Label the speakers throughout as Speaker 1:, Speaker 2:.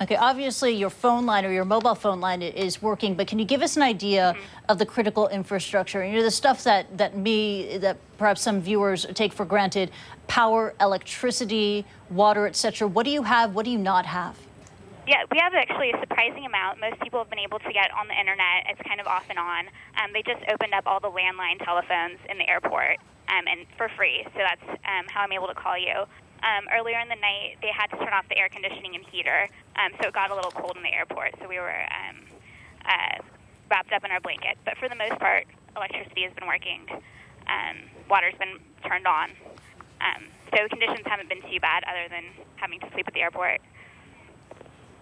Speaker 1: Okay, obviously your phone line or your mobile phone line is working, but can you give us an idea of the critical infrastructure? You know, the stuff that perhaps some viewers take for granted: power, electricity, water, etc. What do you have? What do you not have?
Speaker 2: Yeah, we have actually a surprising amount. Most people have been able to get on the internet. It's kind of off and on. They just opened up all the landline telephones in the airport, and for free. So that's how I'm able to call you. Earlier in the night, they had to turn off the air conditioning and heater, so it got a little cold in the airport. So we were wrapped up in our blanket. But for the most part, electricity has been working. Water's been turned on. So conditions haven't been too bad, other than having to sleep at the airport.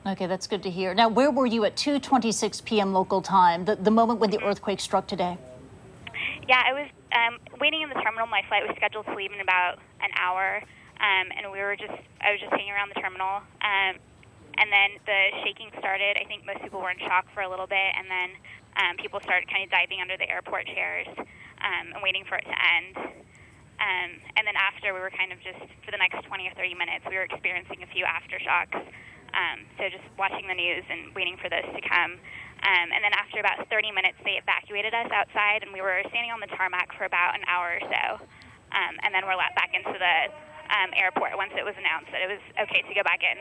Speaker 1: Okay, that's good to hear. Now, where were you at 2:26 p.m. local time, the moment when the earthquake struck today?
Speaker 2: Yeah, I was waiting in the terminal. My flight was scheduled to leave in about an hour, and I was just hanging around the terminal. And then the shaking started. I think most people were in shock for a little bit, and then people started kind of diving under the airport chairs and waiting for it to end. And then after, we were kind of just, for the next 20 or 30 minutes, we were experiencing a few aftershocks. So just watching the news and waiting for those to come. And then after about 30 minutes, they evacuated us outside, and we were standing on the tarmac for about an hour or so. And then we're let back into the airport once it was announced that it was okay to go back in.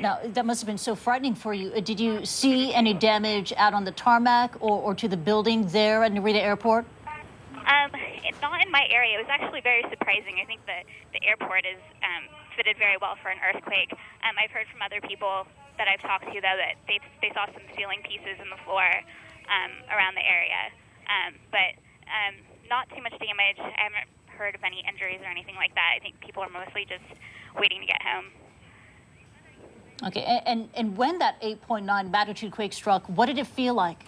Speaker 1: Now, that must have been so frightening for you. Did you see any damage out on the tarmac or to the building there at Narita Airport?
Speaker 2: It's not in my area. It was actually very surprising. I think that the airport is fitted very well for an earthquake. I've heard from other people that I've talked to, though, that they saw some ceiling pieces in the floor around the area. But not too much damage. I haven't heard of any injuries or anything like that. I think people are mostly just waiting to get home.
Speaker 1: Okay, and when that 8.9 magnitude quake struck, what did it feel like?